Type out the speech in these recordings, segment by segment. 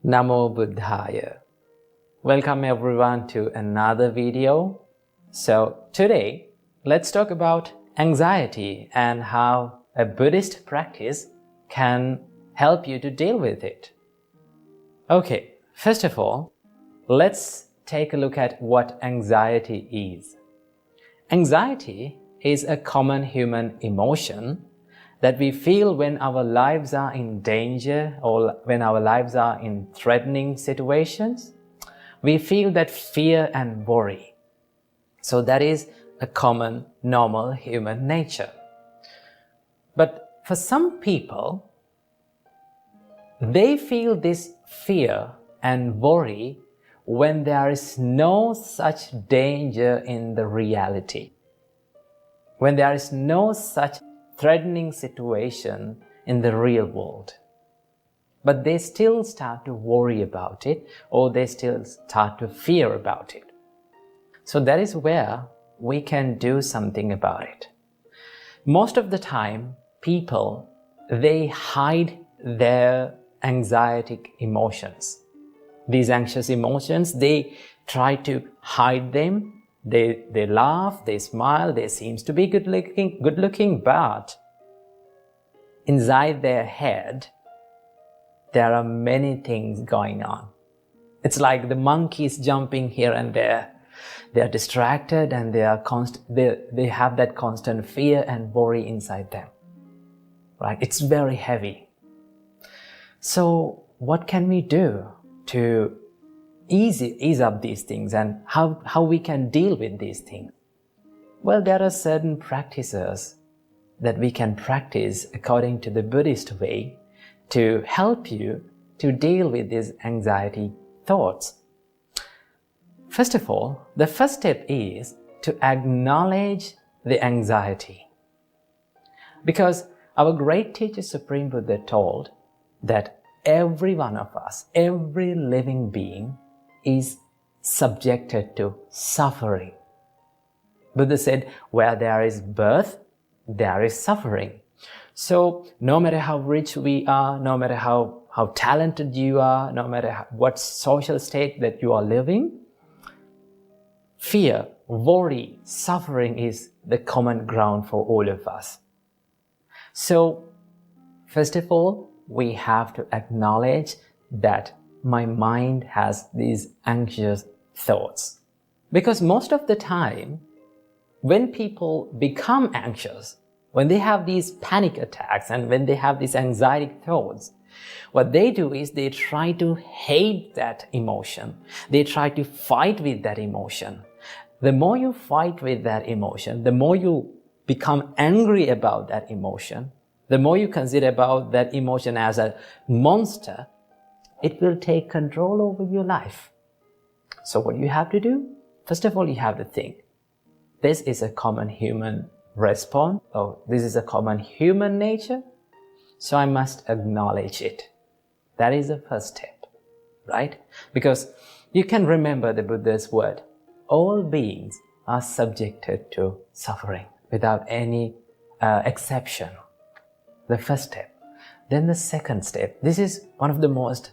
Namo Buddhaya. Welcome everyone to another video. So today, let's talk about anxiety and how a Buddhist practice can help you to deal with it. Okay, first of all, let's take a look at what anxiety is. Anxiety is a common human emotion that we feel when our lives are in danger or when our lives are in threatening situations. We feel that fear and worry. So that is a common, normal human nature. But for some people, they feel this fear and worry when there is no such danger in the reality. When there is no such threatening situation in the real world. But they still start to worry about it, or they still start to fear about it. So that is where we can do something about it. Most of the time, people, they hide their anxietic emotions. These anxious emotions, they try to hide them. They laugh, they smile, they seem to be good looking, but inside their head, there are many things going on. It's like the monkeys jumping here and there. They are distracted and they have that constant fear and worry inside them. Right? It's very heavy. So what can we do to ease up these things, and how we can deal with these things? Well, there are certain practices that we can practice according to the Buddhist way to help you to deal with these anxiety thoughts. First of all, the first step is to acknowledge the anxiety. Because our great teacher Supreme Buddha told that every one of us, every living being, is subjected to suffering. Buddha said, where there is birth, there is suffering. So no matter how rich we are, no matter how talented you are, no matter what social state that you are living, fear, worry, suffering is the common ground for all of us. So first of all, we have to acknowledge that my mind has these anxious thoughts. Because most of the time, when people become anxious, when they have these panic attacks and when they have these anxiety thoughts, what they do is they try to hate that emotion. They try to fight with that emotion. The more you fight with that emotion, the more you become angry about that emotion, the more you consider about that emotion as a monster, it will take control over your life. So what you have to do? First of all, you have to think, this is a common human response, or this is a common human nature, so I must acknowledge it. That is the first step, right? Because you can remember the Buddha's word, all beings are subjected to suffering without any exception. The first step. Then the second step, this is one of the most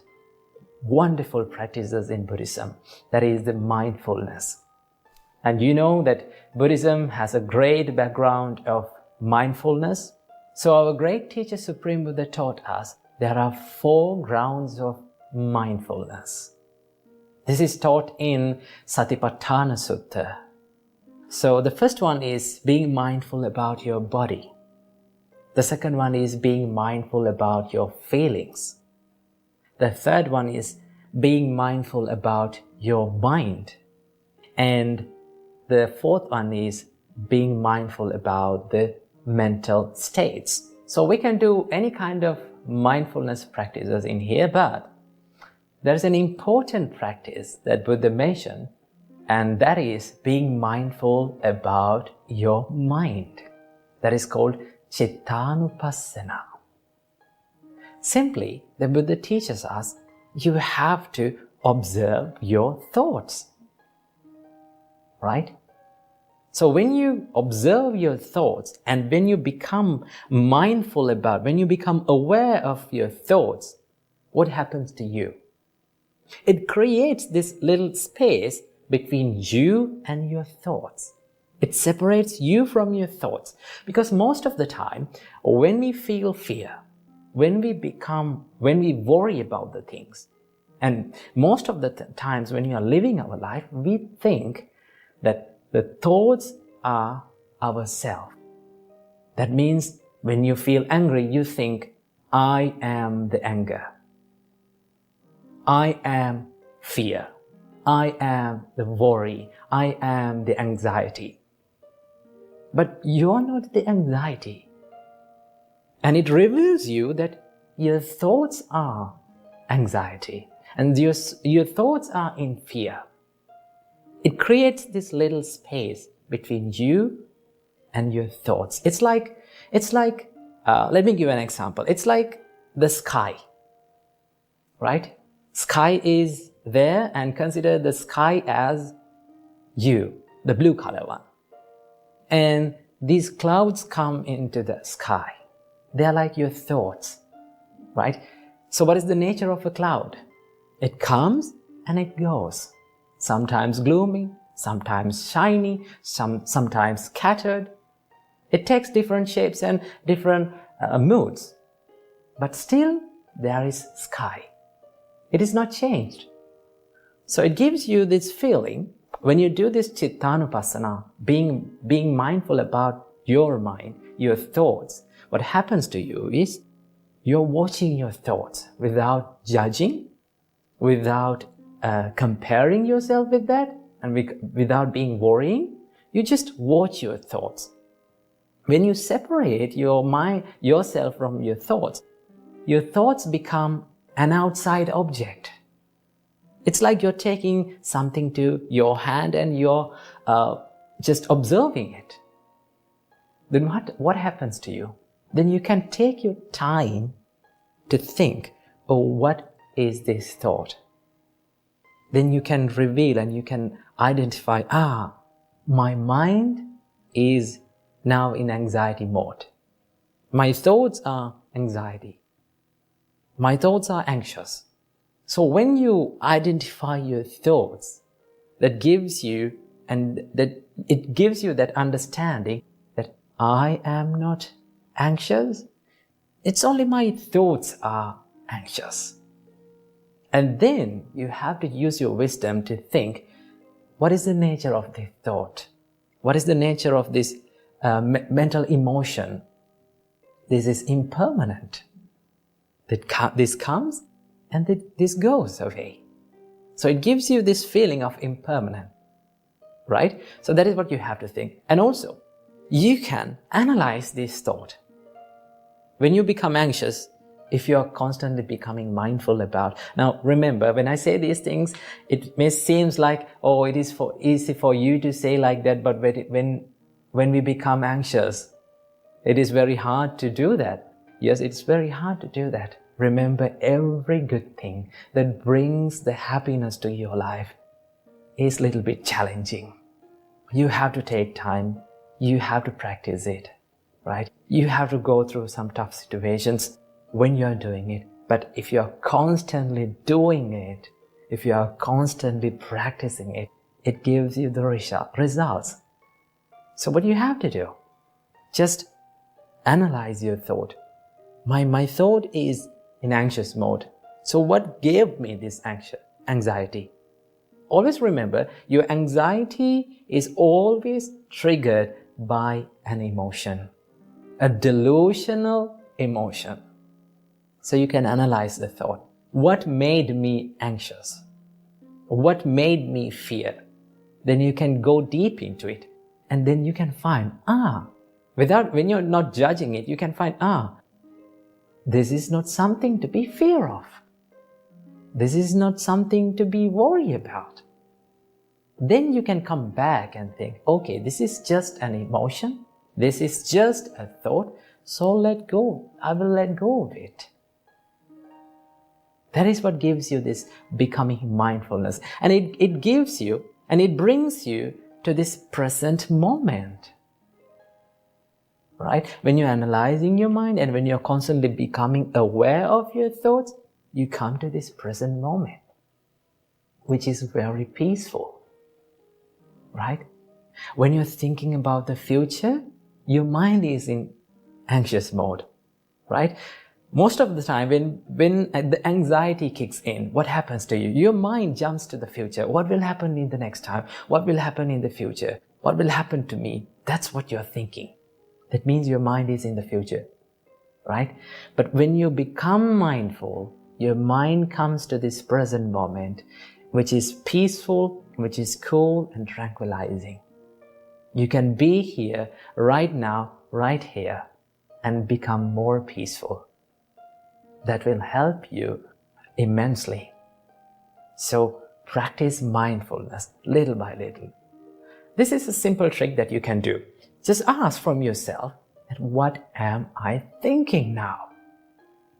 wonderful practices in Buddhism, that is the mindfulness. And you know that Buddhism has a great background of mindfulness. So our great teacher Supreme Buddha taught us there are 4 grounds of mindfulness. This is taught in Satipatthana Sutta. So the first one is being mindful about your body. The second one is being mindful about your feelings. The third one is being mindful about your mind. And the fourth one is being mindful about the mental states. So we can do any kind of mindfulness practices in here, but there's an important practice that Buddha mentioned, and that is being mindful about your mind. That is called Chittānupassanā. Simply, the Buddha teaches us you have to observe your thoughts. Right? So when you observe your thoughts and when you become mindful about, when you become aware of your thoughts, what happens to you? It creates this little space between you and your thoughts. It separates you from your thoughts. Because most of the time, when we feel fear, when we worry about the things, and most of the times when we are living our life, we think that the thoughts are ourself. That means when you feel angry, you think, I am the anger. I am fear. I am the worry. I am the anxiety. But you are not the anxiety. And it reveals you that your thoughts are anxiety. And your thoughts are in fear. It creates this little space between you and your thoughts. It's like, let me give an example. It's like the sky, right? Sky is there, and consider the sky as you, the blue color one. And these clouds come into the sky. They are like your thoughts, right? So what is the nature of a cloud? It comes and it goes. Sometimes gloomy, sometimes shiny, sometimes scattered. It takes different shapes and different moods. But still, there is sky. It is not changed. So it gives you this feeling, when you do this Chittānupassanā, being mindful about your mind, your thoughts, what happens to you is you're watching your thoughts without judging, without comparing yourself with that, and without being worrying. You just watch your thoughts. When you separate your mind, yourself from your thoughts become an outside object. It's like you're taking something to your hand and you're just observing it. Then what happens to you? Then you can take your time to think, oh, what is this thought? Then you can reveal and you can identify, my mind is now in anxiety mode. My thoughts are anxiety. My thoughts are anxious. So when you identify your thoughts, it gives you that understanding that I am not anxious. It's only my thoughts are anxious. And then you have to use your wisdom to think, what is the nature of this thought? What is the nature of this mental emotion? This is impermanent. This comes and this goes away. So it gives you this feeling of impermanent, right? So that is what you have to think. And also, you can analyze this thought. When you become anxious, if you are constantly becoming mindful about... Now remember, when I say these things, it may seem like, oh, it is easy for you to say like that, but when we become anxious, it is very hard to do that. Yes, it's very hard to do that. Remember, every good thing that brings the happiness to your life is a little bit challenging. You have to take time. You have to practice it, right? You have to go through some tough situations when you're doing it. But if you're constantly doing it, if you are constantly practicing it, it gives you the results. So what you have to do, just analyze your thought. My thought is in anxious mode. So what gave me this anxiety? Always remember, your anxiety is always triggered by an emotion, a delusional emotion. So you can analyze the thought. What made me anxious? What made me fear? Then you can go deep into it. And then you can find, when you're not judging it, you can find, this is not something to be fear of. This is not something to be worried about. Then you can come back and think, okay, this is just an emotion. This is just a thought. So let go. I will let go of it. That is what gives you this becoming mindfulness. And it gives you, and it brings you to this present moment. Right? When you're analyzing your mind and when you're constantly becoming aware of your thoughts, you come to this present moment. which is very peaceful, right? When you're thinking about the future, your mind is in anxious mode, right? Most of the time when the anxiety kicks in, what happens to you? Your mind jumps to the future. What will happen in the next time? What will happen in the future? What will happen to me? That's what you're thinking. That means your mind is in the future, right? But when you become mindful, your mind comes to this present moment, which is peaceful, which is cool and tranquilizing. You can be here, right now, right here, and become more peaceful. That will help you immensely. So practice mindfulness little by little. This is a simple trick that you can do. Just ask from yourself, what am I thinking now?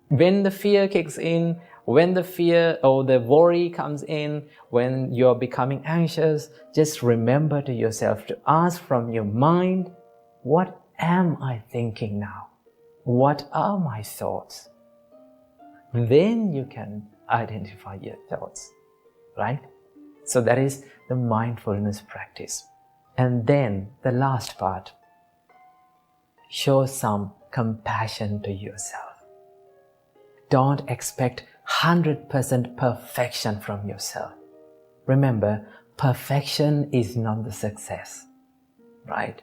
When the fear kicks in, when the fear or the worry comes in, when you're becoming anxious, just remember to yourself to ask from your mind, what am I thinking now? What are my thoughts? Then you can identify your thoughts, right? So that is the mindfulness practice. And then the last part, show some compassion to yourself. Don't expect 100% perfection from yourself. Remember, perfection is not the success, right?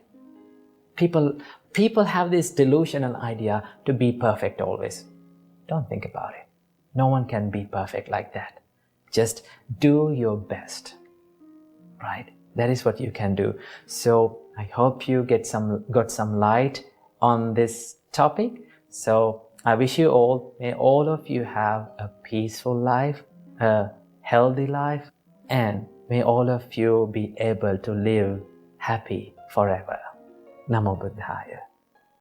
People have this delusional idea to be perfect always. Don't think about it. No one can be perfect like that. Just do your best, right? That is what you can do. So I hope you got some light on this topic. So I wish you all, may all of you have a peaceful life, a healthy life, and may all of you be able to live happy forever. Namo Buddhaya.